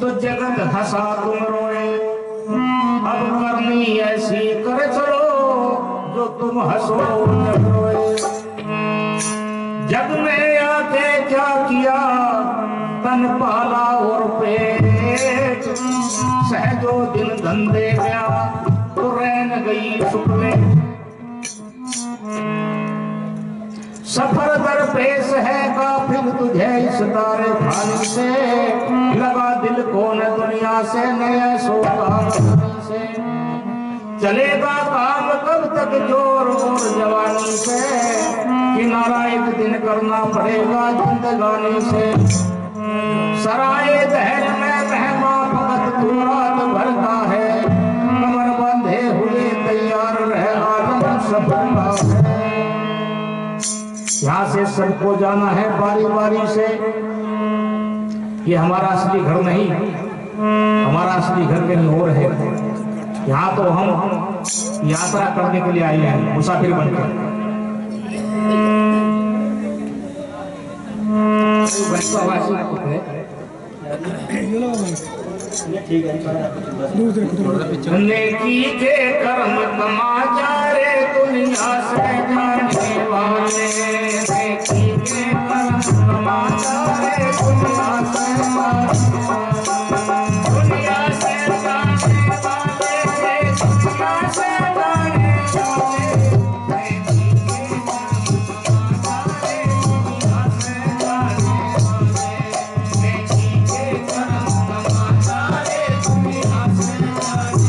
तो जगत हंसा तुम रोए। अब करनी ऐसी कर चलो जो तुम हंसो जग रोए। जग में आके क्या किया तन पाला और पेट, सहजो दिन धंधे गया तो रहन गई सुख में। सफर दरपेश है काफिर तुझे इस तारे खाने से, लगा दिल को न दुनिया से नया सोगा से। चलेगा काम कब तक जोर और जवानी से, किनारा एक दिन करना पड़ेगा जिंदगानी से। सराय दहर में रहमा फकत तू रात भर का है, कमर बंधे हुए तैयार रहे आलम सफर का है। यहाँ से सबको जाना है बारी बारी से। ये हमारा असली घर नहीं, हमारा असली घर कहीं और है। यहाँ तो हम यात्रा करने के लिए आए हैं, मुसाफिर बनकर। नेकी के कर्म कमा जा रे दुनिया से जाने वाले, नेकी के कर्म कमा जा रे दुनिया से जाने वाले, दुनिया से जाने वाले, दुनिया से जाने वाले। नेकी के कर्म कमा जा रे दुनिया से जाने वाले, नेकी के कर्म कमा जा रे दुनिया से जाने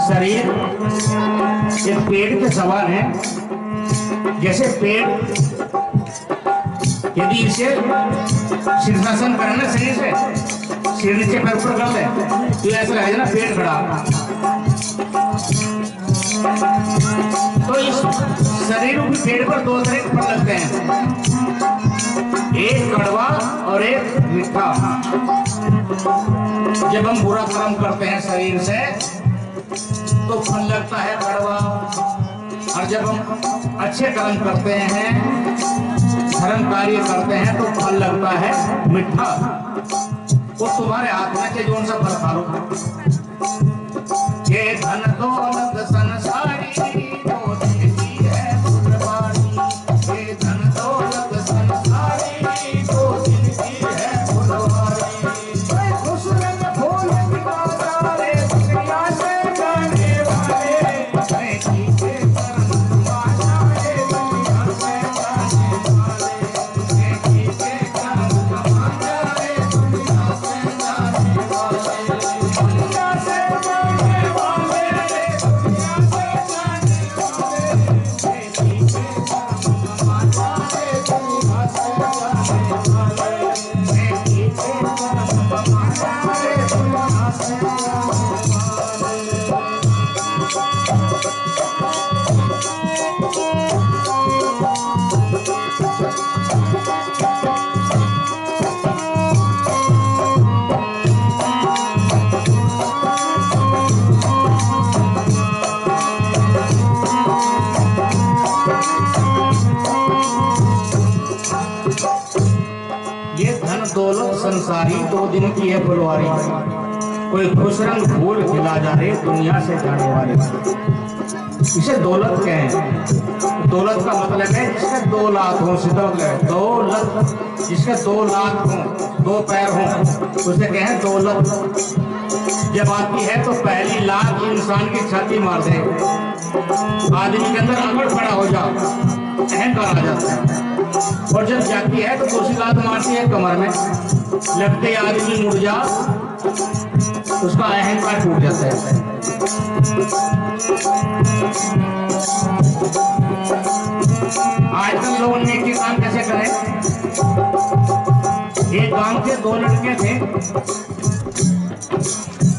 शरीर एक पेड़ के समान है। जैसे पेड़ यदि इसे शीर्षासन करना शरीर से, सिर नीचे पैर ऊपर कर ले तो ऐसा लगेगा ना पेड़ खड़ा। तो इस शरीर के पेड़ पर दो तरह के फल लगते हैं, एक कड़वा और एक मीठा। जब हम बुरा कर्म करते हैं शरीर से तो फल लगता है कड़वा, और जब हम अच्छे कर्म करते हैं, धर्म कार्य करते हैं तो फल लगता है मीठा। वो तुम्हारे हाथ में से कौन सा फल खा लो। ये धन दौलत संसारी तो देती है फुलवारी, ये धन दौलत संसारी तो देती है फुलवारी। खुश रंग फूल बिका रे दुनिया से जाने वाले, नेकी के कर्म कमा जा रे दुनिया से जाने वाले, नेकी के कर्म कमा जा रे दुनिया से जाने वाले, दुनिया से दौलत संसारी 2 दिन की है फुलवारी, कोई खुश रंग फूल खिला जा रहे दुनिया से जाने वाले। इसे दौलत कहें। दौलत का मतलब है जिसके 2 लाख हो, सीधा मतलब दौलत, जिसके 2 लाख हो, 2 पैर हो, उसे कहें दौलत। जब आती है तो पहली लाख इंसान की छाती मार दे, आदमी के अंदर अकड़ खड़ा हो जा, अहंकार आ जाता है। और जब जाती है तो दूसरी लात मारती है कमर में, लगते आदमी मुड़ जा, उसका अहंकार टूट जाता है। आजकल लोग नेकी काम कैसे करें? एक गांव के 2 लड़के थे,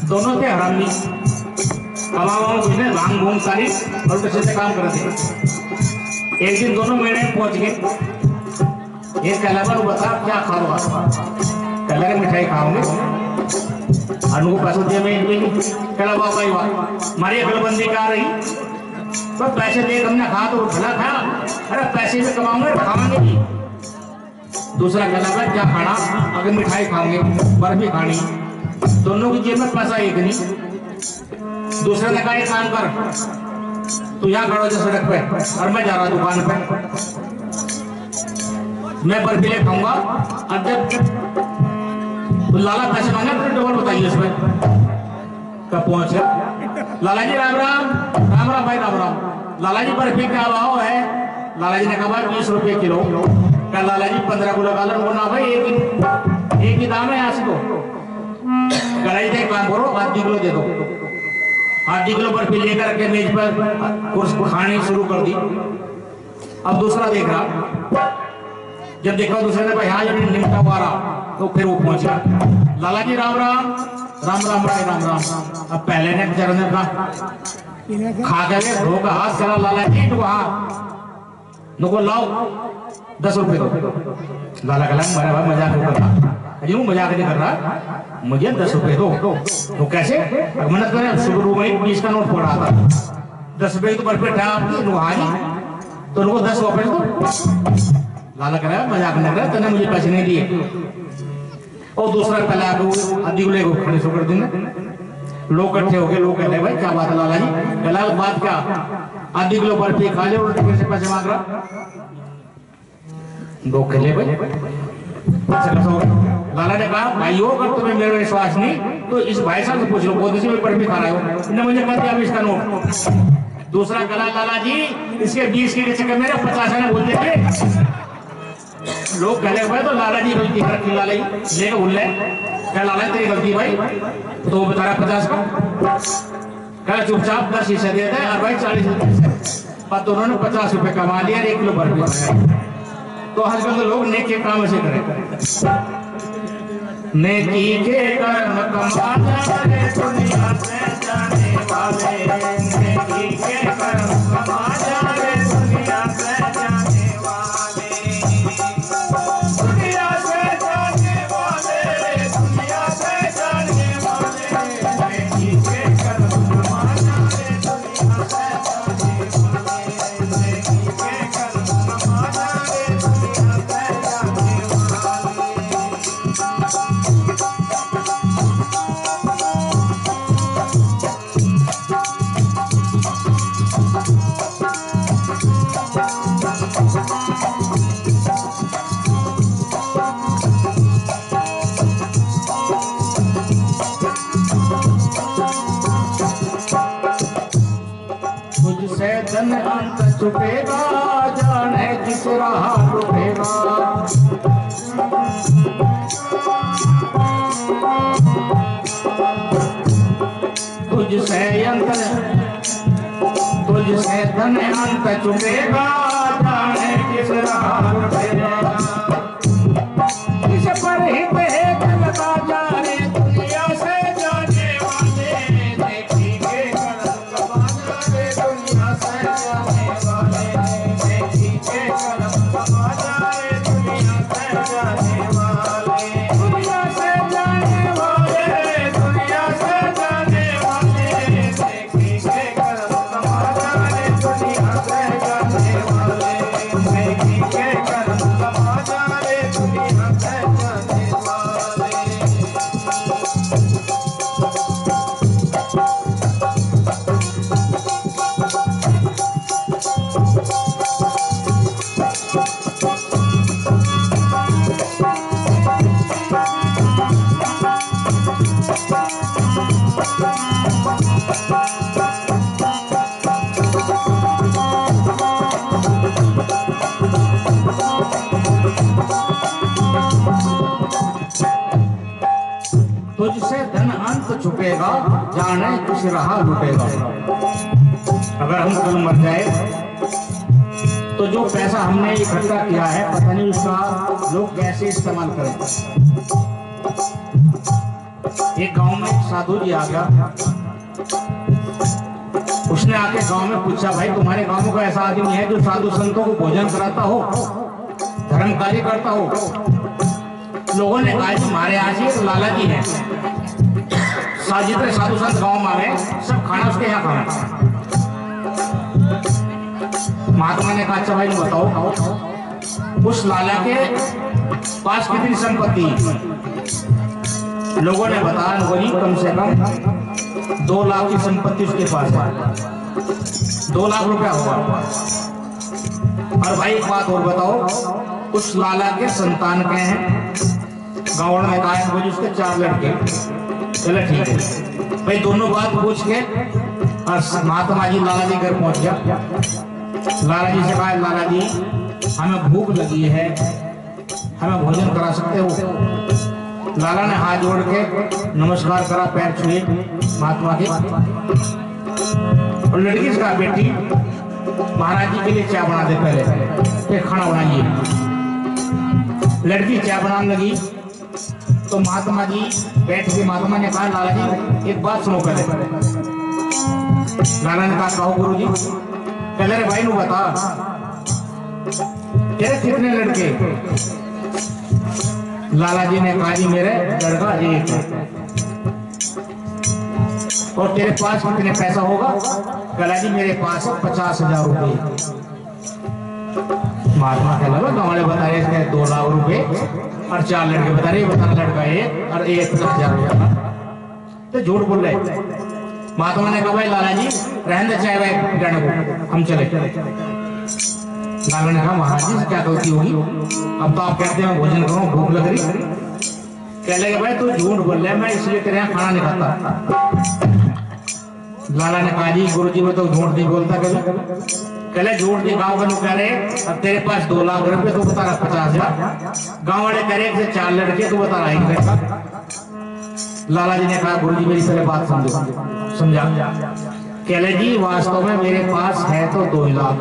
दोनों थे हरामी, कमाओ कुछ नहीं, भांग भूंग सारी और कैसे से काम करते थे। एक दिन दोनों मेले में पहुंच गए। ये कहला बता क्या खाओ? कहला मिठाई खाओगे, उनको पैसे दिए मैं कहला वाह भाई वाह, हमारी अकलबंदी का रही तो पैसे दे हमने खा तो भला खाया, अरे पैसे भी कमाऊंगे खाएंगे भी। दूसरा कहला क्या खाना? अगर मिठाई खाओगे, बर्फी खानी, दोनों की जेब में पैसा एक नहीं। दूसरे ने कहा एक काम कर, तू यहाँ खड़ो जा सड़क पे और मैं जा रहा दुकान पे, मैं बर्फी ले खाऊंगा और जब तो लाला पैसे मांगे तो डबल बताइए उसमें। कब पहुंच गया लाला जी? राम राम। राम राम भाई, राम राम। लाला जी बर्फी क्या भाव है? लाला जी ने कहा 20 रुपये किलो। क्या लाला जी 15 को लगा लो ना भाई, एक ही दाम है यहाँ से। तो कढ़ाई से काम करो, आधी किलो दे दो। आधी किलो बर्फी लेकर के मेज पर खानी शुरू कर दी। अब दूसरा देख रहा, जब देखा दूसरे ने भाई हाँ जब निमटा हुआ रहा तो फिर वो पहुंचा। लाला जी राम राम। राम राम भाई, राम राम। अब पहले ने बेचारे ने कहा खा के धो का हाथ करा, लाला जी तो नुको लाओ 10 रुपए दो। लाला कहला मेरा भाई मजाक कर रहा, अजी वो मजाक नहीं कर रहा, मुझे 10 रुपए दो। तो कैसे? मन्नत करें, शुरू में 20 का नोट पड़ा था, 10 रुपए तो बर्फी था आपकी, तो उनको 10 वापस दो। लाला कह रहा है मजाक नहीं कर रहा, तूने मुझे पैसे नहीं दिए। और दूसरा पहले आदि को खड़े शुरू कर देना। लोग इकट्ठे हो गए, लोग कहते भाई क्या बात है लाला जी? कहला बात क्या? आधी किलो बर्फी खा ले, उल्टे से पैसे मांग रहा। लोग कहले भाई लाला ने कहा भाई हो, अगर तुम्हें मेरा विश्वास नहीं तो इस भाई साहब से पूछ लो, बहुत सी बर्फी खा रहे हो, इन्हें मुझे कहा दिया इसका नोट। दूसरा कहला लाला जी इसके 20 के चक्कर मेरे 50 ने बोल देते। लोग कहले भाई तो लाला जी गलती है, रखी लाला जी लेके भूल ले। क्या लाला तेरी गलती भाई? तो बता रहा 50 का। क्या चुपचाप 10 हिस्से दे दे और भाई 40 रुपए पर दोनों ने 50 रुपए कमा लिया, 1 किलो बर्फी खाया। तो आजकल तो लोग नेकी काम ऐसे करें। नेकी के कर्म कमा जाने दुनिया से जाने वाले, नेकी के कर्म कमा जाने दुनिया से जाने वाले, दुनिया से जाने वाले, दुनिया से जाने वाले, नेकी के कर्म कमा जाने दुनिया से जाने वाले, नेकी के कर्म कमा जाने दुनिया से जाने तुझसे धन अंत छुपेगा, जाने किस राह रुकेगा। तुझसे धन अंत छुपेगा, जाने किस राह रुकेगा। इस पर ही बहेगा जाने दुनिया से जाने वाले, नेकी के कर्म कमा जाने दुनिया से जाने वाले, नेकी के कर्म कमा जाने दुनिया से जाने वाले, दुनिया से जाने वाले, दुनिया से जाने वाले, नेकी के कर्म कमा जाने दुनिया से जाने वाले, नेकी के कर्म कमा जाने तुझसे धन अंत छुपेगा, जाने किस राह लुटेगा। अगर हम कल मर जाए तो जो पैसा हमने इकट्ठा किया है, पता नहीं उसका लोग कैसे इस्तेमाल करें। एक गांव में एक साधु जी आ गया। उसने आके गांव में पूछा, भाई तुम्हारे गांव में कोई ऐसा आदमी है जो साधु संतों को भोजन कराता हो, धर्म कार्य करता हो? लोगों ने कहा, हमारे यहाँ से लाला जी है, जितने साधु संत गांव में आए सब खाना उसके यहाँ खाना। महात्मा ने कहा, अच्छा भाई बताओ उस लाला के पास कितनी संपत्ति? लोगों ने बताया, बोली कम से कम 2 लाख की संपत्ति उसके पास है, 2 लाख रुपया होगा। और भाई एक बात और बताओ, उस लाला के संतान के हैं? गाँव में कहा, बोली उसके 4 लड़के। चलो ठीक है भाई, दोनों बात पूछ के और महात्मा जी लाला जी घर पहुंच गया। लाला जी से कहा, लाला जी हमें भूख लगी है, हमें भोजन करा सकते हो? लाला ने हाथ जोड़ के नमस्कार करा, पैर छुए महात्मा के। और लड़की से कहा, बेटी महाराज जी के लिए चाय बना दे, पहले फिर खाना बनाइए। लड़की चाय बनाने लगी तो महात्मा जी बैठ के, महात्मा ने कहा, लाला जी एक बात सुनो पहले। लाला ने कहा, कहो गुरु जी। कहले, रे भाई नु बता तेरे कितने लड़के? लाला जी ने कहा, जी मेरे लड़का एक है। और तेरे पास कितने पैसा होगा? कहला, जी मेरे पास 50,000 रुपये। महात्मा कहला, गाँव वाले बता रहे 2 लाख रुपए और 4 लड़के बता रहे, बता लड़का एक और 1,50,000 रुपया। तो झूठ बोल रहे। महात्मा ने कहा, भाई लाला जी रहने दे चाहे भाई जाने को, हम चले। लाला ने कहा, महाराज जी क्या गलती होगी? अब तो आप कहते हैं भोजन करो, भूख लग रही। कह लगे, भाई तू झूठ बोल रहा है, मैं इसलिए तेरे यहाँ खाना नहीं खाता। लाला ने कहा, जी गुरु जी मैं तो झूठ नहीं बोलता कभी। कहले, झूठ नहीं, गाँव वाले कह रहे अब तेरे पास 2 लाख रुपए, तो बता रहा 50,000। गाँव वाले कह रहे 4 लड़के, तो बता रहा 1 लड़का। लाला जी ने कहा, गुरु जी मेरी पहले बात समझा। कहले, जी वास्तव में मेरे पास है तो 2 लाख,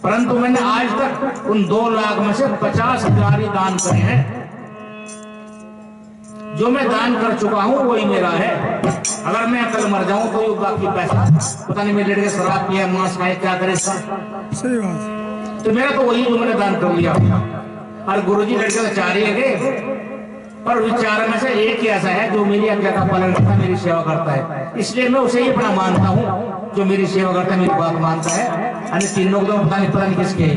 परंतु मैंने आज तक उन 2 लाख में से 50,000 ही दान करे हैं। जो मैं दान कर चुका हूं वही मेरा है। अगर मैं कल मर जाऊं तो ये बाकी पैसा पता नहीं मेरे लड़के शराब पिया, मांस खाए, क्या करे। सही बात। तो मेरा तो वही जो मैंने दान कर लिया। और गुरुजी लड़के तो 4 ही लगे, पर विचार में से एक ही ऐसा है जो मेरी आज्ञा का पालन करता है, मेरी सेवा करता है। इसलिए मैं उसे ही अपना मानता हूँ जो मेरी सेवा करता है, मेरी बात मानता है। अन्य 3 लोग तो पता नहीं किसके।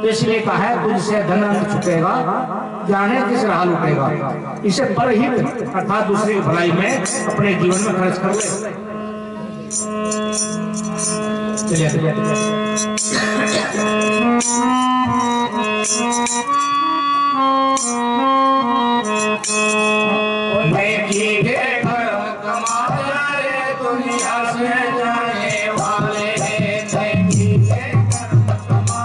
तो इसलिए कहा है, तुझसे धन अंत छुपेगा, जाने किस राह लुटेगा। इसे परहित अर्थात दूसरे की भलाई में अपने जीवन में खर्च कर ले। चलिए नेकी के कर्म कमा रे दुनिया से जाने वाले। नेकी के कर्म कमा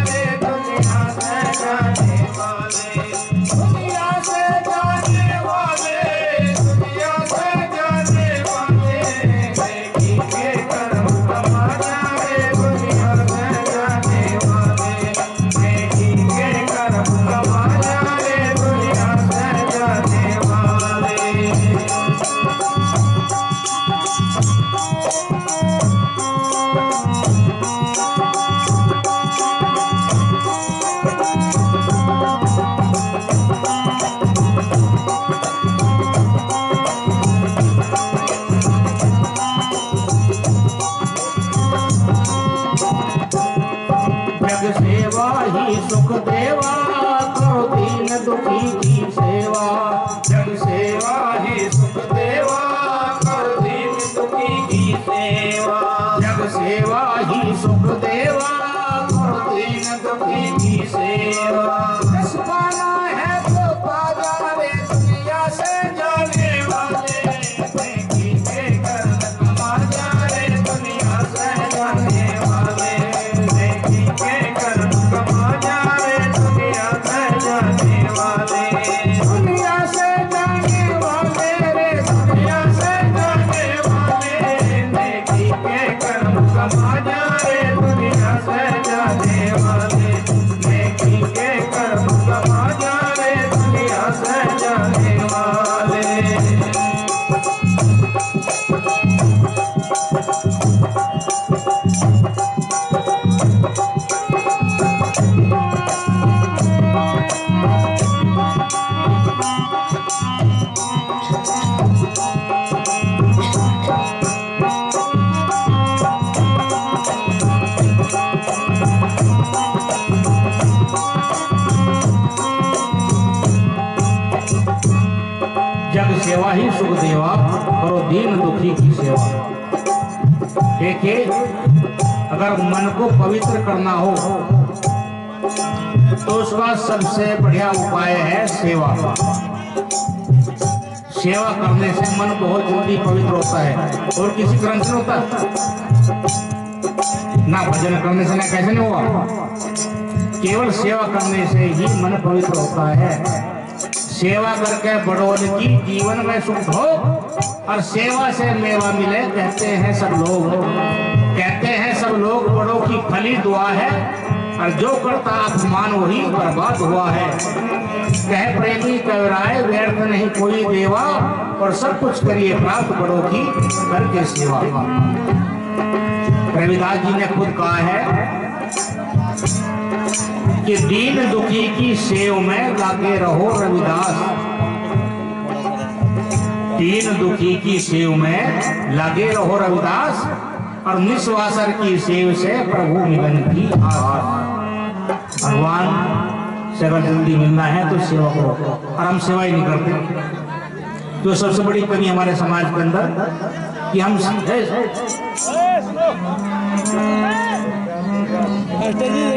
रे दुनिया से जाने वाले। दुनिया से जाने वाले, दुनिया से जाने वाले। नेकी के कर्म कमा रे दुनिया से जाने वाले। नेकी के कर्म कमा रे दुनिया से जाने वाले। जग सेवा ही सुख देवा, करो दीन दुखी की सेवा। जग सेवा ही सुख देवा, करो दीन दुखी की सेवा। जग सेवा ही सुख देवा, करो दीन दुखी की सेवा। जस पाना है तो पा जाने, दुनिया से जाने वाले। नेकी के कर्म कमा जाने, दुनिया से जाने वाले। नेकी के कर्म कमा जाने, दुनिया से जाने वाले। दुनिया से सेवा ही सुख देवा, करो दीन दुखी की सेवा। देखिए, अगर मन को पवित्र करना हो तो उसका सबसे बढ़िया उपाय है सेवा। सेवा करने से मन बहुत जल्दी पवित्र होता है और किसी ग्रंथ से होता ना, भजन करने से ना, कैसे नहीं हुआ। केवल सेवा करने से ही मन पवित्र होता है। सेवा करके बड़ों की जीवन में सुख हो और सेवा से मेवा मिले, कहते हैं सब लोग। कहते हैं सब लोग बड़ों की फली दुआ है और जो करता अपमान वही बर्बाद हुआ है। कह प्रेमी कविराय व्यर्थ नहीं कोई देवा, और सब कुछ करिए प्राप्त बड़ों की करके सेवा। रविदास जी ने खुद कहा है कि दीन दुखी की सेव में लागे रहो रविदास। दीन दुखी की सेव में लागे रहो रविदास, और निस्वासर की सेव से प्रभु मिलन की आस। भगवान से अगर जल्दी मिलना है तो सेवा करो, और हम सेवा ही नहीं करते। तो सबसे बड़ी कमी हमारे समाज के अंदर कि हम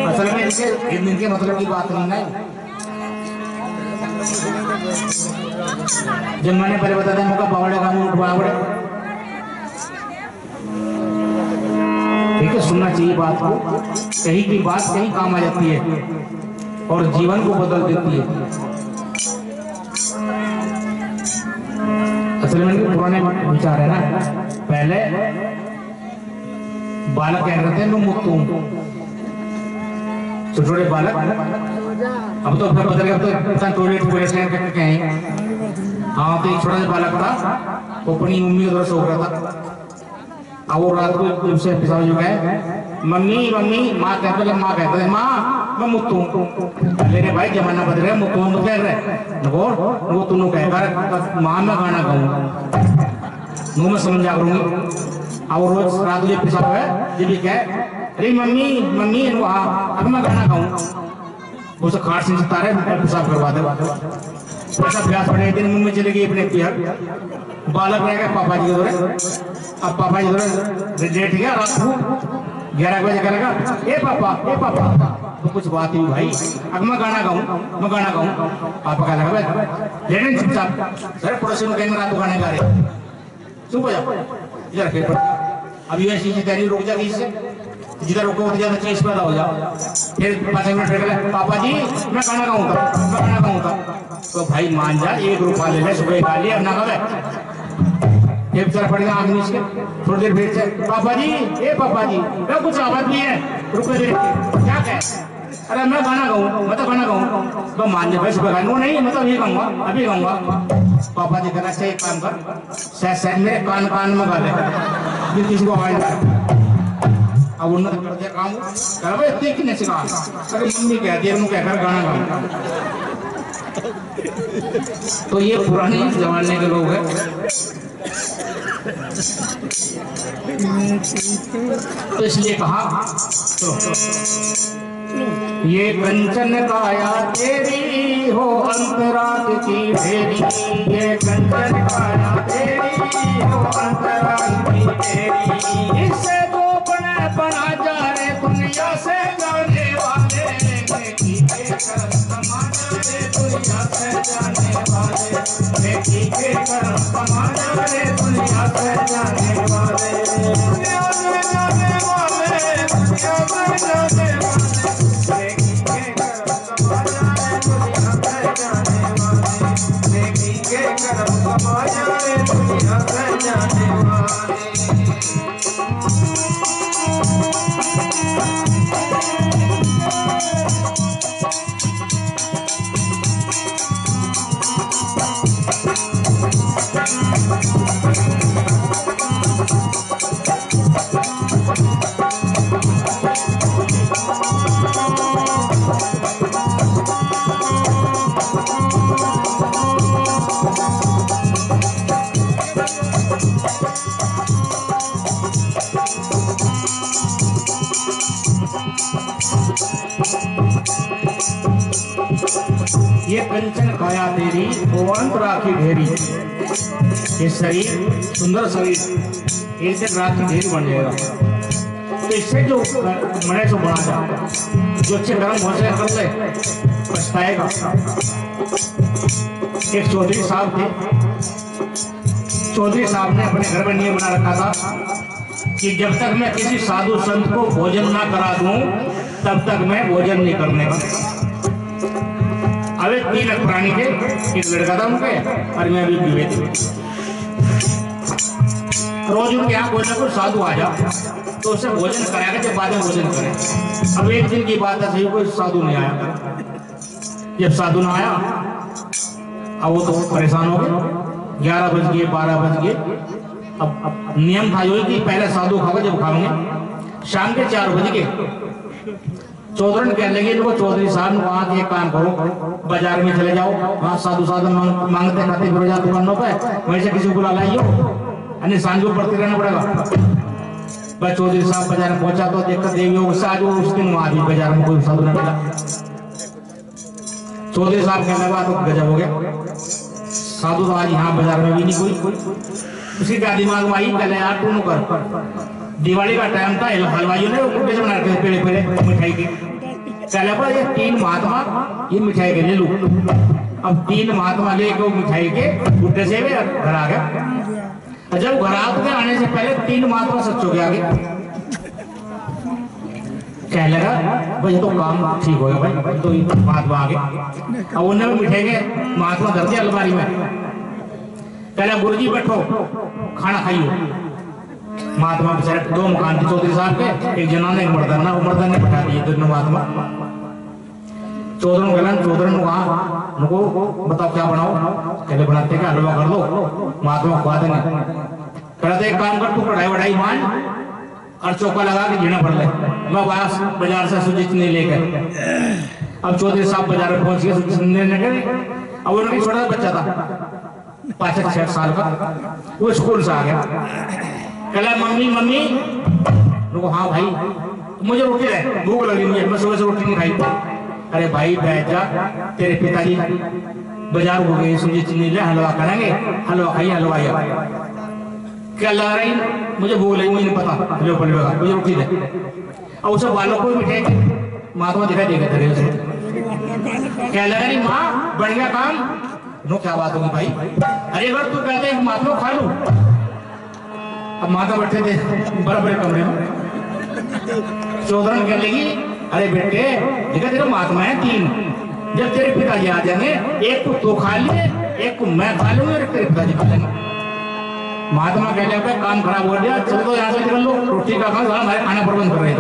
असल में इनके मतलब की बात नहीं है। जब मैंने पहले बता दिया बावड़े का मुंह बावड़े, ठीक है, सुनना चाहिए बात को। कहीं की बात कहीं काम आ जाती है और जीवन को बदल देती है। असल में पुराने विचार है ना, पहले बालक क्या करते हैं, मुत्तू छोटे बालक, अब तो बदल गया, तो टॉयलेट कहें। हाँ, तो एक छोटा सा बालक था, वो अपनी मम्मी की तरह सो रहा था। अब वो रात को उससे पिसाब जो है, मम्मी मम्मी, माँ कहते हैं माँ मैं मुत्तू। अरे रे भाई, जमाना बदल गया, मुत्तू तो कह रहे वो तुम कहकर माँ मैं गाना गाऊंगा, मुँह में समझा करूंगी। अब रोज रात को पिसाब है, जब भी कहे अरे मम्मी मम्मी, अब मैं गाना गाऊं, उसे खाट से तारे पेशाब करवा दे। ऐसा अभ्यास पड़े, दिन मुंह में चले गई अपने पियर। बालक रह गया पापा जी के, अब पापा जी लेट गया रात को 11 बजे करेगा, ए पापा, तो कुछ बात हुई भाई, अब मैं गाना गाऊं। पापा कह लगा लेकिन चुपचाप, सर पड़ोसी में कहेंगे रात को गाने गा रहे, चुप हो जा। अब ये ऐसी तैयारी रुक जाएगी, इससे जिधर रुको उधर ज्यादा चीज पैदा हो जाओ। फिर 5 मिनट बैठ, पापा जी मैं गाना गाऊंगा। तो भाई मान जा, 1 रुपया ले ले, सुबह खा लिया, अब ना गावे। फिर बेचारा पड़ेगा आदमी इसके, थोड़ी देर भेज से, पापा जी ए पापा जी, मैं कुछ आवाज नहीं है, रुपये दे, क्या कहे, अरे मैं गाना गाऊं। तो मान जा भाई, सुबह खा, नहीं मैं तो अभी गाऊंगा। पापा जी कहना चाहिए, काम कर, मेरे कान में गा ले, किसी को आवाज ना। अब उन्होंने कर दिया काम, कह भाई इतने कितने से कहा, अरे मम्मी कहती है, उन्होंने कहकर गाना गाऊंगा। तो ये पुराने जमाने के लोग हैं। तो इसलिए कहा ये कंचन काया तेरी हो अंतरात की फेरी, ये कंचन काया तेरी हो अंतरात की फेरी, इससे तो बना जा रे दुनिया से जाने वाले, समाज रे दुनिया से जाने वाले, बेटी के कर्म समा जा रे दुनिया से जाने वाले, दुनिया से जाने वाले, दुनिया से जाने वाले, बेटी के कर्म समा जा रे दुनिया से जाने वाले, बेटी के कर्म समा जा रे दुनिया से जाने वाले। ये कंचन काया तेरी भुवंत राखी ढेरी। ये शरीर सुंदर शरीर एक दिन राखी ढेरी बन जाएगा। तो इससे जो मने से बना जा, जो अच्छे कर्म हो से कर ले पछताएगा। एक चौधरी साहब थे, चौधरी साहब ने अपने घर में नियम बना रखा था कि जब तक मैं किसी साधु संत को भोजन ना करा दूं तब तक मैं भोजन नहीं करने का। अब 3 प्राणी थे, एक लड़का था उनके और मैं अभी विवेक। रोज उनके यहाँ कोई ना कोई साधु आ जा तो उसे भोजन कराएगा, जब बाद में भोजन करें। अब एक दिन की बात है, सही कोई साधु नहीं आया। जब साधु ना आया अब वो तो परेशान हो गए। 11 बज गए, 12 बज गए। अब नियम था यो कि पहले साधु खाओगे जब खाओगे। शाम के 4 बज गए। चौधरी कहने लगे इनको, चौधरी साहब वहां के काम करो, बाजार में चले जाओ, वहां साधु साधु मांगते खाते फिर जाओ दुकानों पे, वहीं से किसी को बुला लाइयो, अन्य सांझ को पढ़ते रहना पड़ेगा। बस चौधरी साहब बाजार में पहुंचा तो देखकर देवी आज उस दिन वहां भी बाजार में कोई साधु नहीं मिला। चौधरी साहब कहने लगा तो गजब हो गया, साधु तो आज यहाँ बाजार में भी नहीं कोई। उसी का दिमाग में आई, कहले यार तू कर, दिवाली का टाइम था, हलवाइयों ने गुड्डे से बना के पेड़े पेड़े मिठाई के। कहले पर ये 3 महात्मा ये मिठाई के ले लूं। अब 3 महात्मा लेके मिठाई के गुड्डे से घर आ गया। जब घर आने से पहले 3 महात्मा सच्चों के आगे कह लगा भाई तो काम ठीक हो गया भाई, तो महात्मा आ गए। अब उन्होंने मिठाई के महात्मा धर दिया अलमारी में। कहला गुरुजी बैठो खाना खाइयो। महात्मा बेचारे 2 मकान थे चौधरी साहब के, एक जनाने एक मर्दाना, वो मर्दाने बैठा दिए दोनों महात्मा। चौधरी कहला चौधरी उनको बताओ क्या बनाओ। कहले बनाते क्या, हलवा कर दो, महात्मा खुआ देंगे। कहते एक काम कर, तू कढ़ाई वढ़ाई मान और चौका लगा के जीना पड़ ले, मैं बाजार से सूजी चीनी लेकर। अब चौधरी साहब बाजार में पहुंच गए सुनने लगे। अब उनका छोटा बच्चा था 5-6 साल का, वो स्कूल से आ गया। कहला मम्मी मम्मी, रुको हाँ भाई मुझे रोटी दे, भूख लगी मुझे, मैं सुबह से रोटी नहीं खाई। अरे भाई बैठ जा, तेरे पिताजी बाजार हो गए, सूजी चीनी ले हलवा करेंगे, हलवा खाइए हलवा। क्या लग रही मुझे भूख लगी, मुझे नहीं पता, लो पड़ेगा मुझे रोटी दे। और उसे वालों को मिठाई महात्मा दिखाई देगा तेरे से। क्या लग रही माँ बढ़ गया काम, नो क्या बात होगी भाई। अरे अगर तू कहते हैं महात्मा खा लूं। अब माता बैठे थे बड़े बड़े कमरे में। चौधरी कहने लगी अरे बेटे देखा तेरे महात्मा है 3, जब तेरे पिताजी आ जाएंगे एक को तो खा लिए, एक को मैं खा लूंगा, तेरे पिताजी खा लेंगे। महात्मा कहने लगे काम खराब हो गया, चलो तो यहाँ से निकल लो, रोटी का खाओ, हमारे खाना प्रबंध कर रहे थे।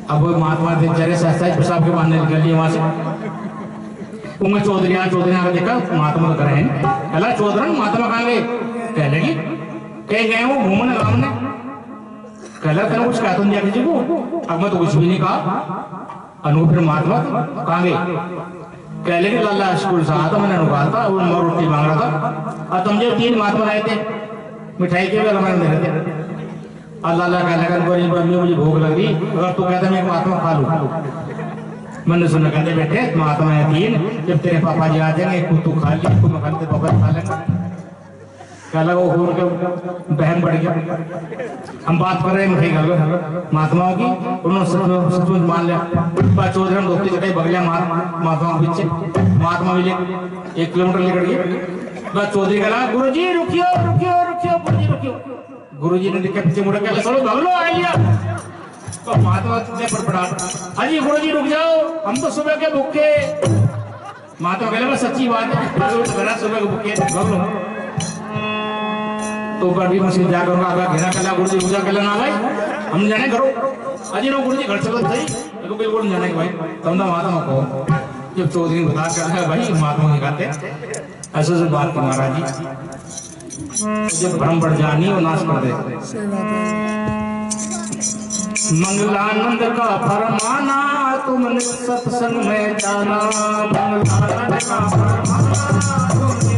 अब वो महात्मा बेचारे सहज पेशाब के बांधने निकल लिए वहां से। उनमें चौधरी आकर देखा महात्मा तो करे कहला चौधरी महात्मा कहाँ गए। कह लगी कहीं गए वो घूमने घामने। कहला तेने कुछ कहता दिया किसी को। अब मैं तो कुछ भी नहीं कहा। अनु फिर महात्मा कहाँ गए। कह लगे लाला स्कूल से आता, मैंने अनुकाल था, वो रोटी मांग रहा था और तुम जो 3 महात्मा आए थे मिठाई के अलग दे रहे थे। अल्लाह कहने लगा मुझे भूख लग रही, अगर तू कहता मैं एक महात्मा खा लूं। मैंने सुना कहते बेटे महात्मा है 3, जब तेरे पापा जी आ जाएंगे एक तू खा लिया, तू मैं खा लेते पापा खा लेंगे। कहला वो उनके बहन बढ़ गया। हम बात कर रहे हैं मिठाई खा महात्माओं की, उन्होंने सचमुच मान लिया। चौधरी धोती चटाई भग लिया महात्माओं के पीछे। महात्मा भी 1 किलोमीटर लेकर गए। बस चौधरी कहला गुरुजी रुकियो रुकियो रुकियो, गुरुजी रुकियो। गुरुजी ने देखे पीछे मुड़ा, कहला चलो भाग लो आ गया। तो महात्मा ने फटफटा अजी गुरुजी रुक जाओ, हम तो सुबह के भूखे। महात्मा कहले बस सच्ची बात है, सुबह के भूखे भाग लो। तो बड़ी मशीन जाकर घेरा कहला गुरुजी पूजा कहला ना भाई हम जाने करो। अजी नो गुरुजी घर चलो सही, तो बिल्कुल जाने भाई तुम तो महात्मा को। जब चौधरी बता कर भाई महात्मा नहीं कहते ऐसे से बात की महाराज जी, जब भ्रम बढ़ जानी वो नाश कर दे। मंगलानंद का फरमाना तुमने सत्संग में जाना, मंगलानंद का फरमाना तुमने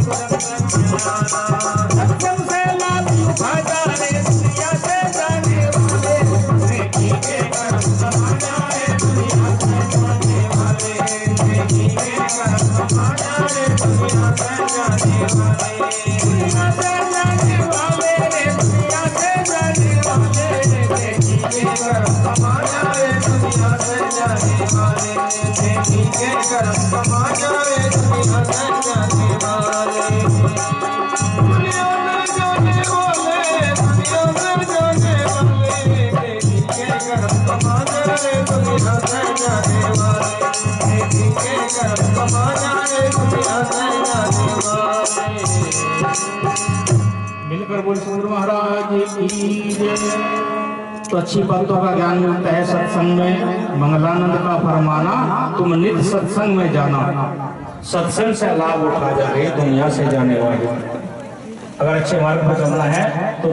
सत्संग से लाभ उठाता रे दुनिया से जाने वाले, नेकी के कर्म समाना है दुनिया से जाने वाले। कर्म कमा जाए दुनिया से जाने वाले, दुनिया में जाने वाले, दुनिया में जाने वाले, नेकी के कर्म कमा जाए दुनिया से जाने वाले, नेकी के कर्म कमा जाए दुनिया से जाने वाले। मिलकर बोल सदगुरु महाराज की जय। तो अच्छी बातों का ज्ञान मिलता है सत्संग में। मंगलानंद का फरमाना, तुम नित्य सत्संग में जाना, सत्संग से लाभ उठा जा रहे दुनिया से जाने वाले। अगर अच्छे मार्ग पर चलना है तो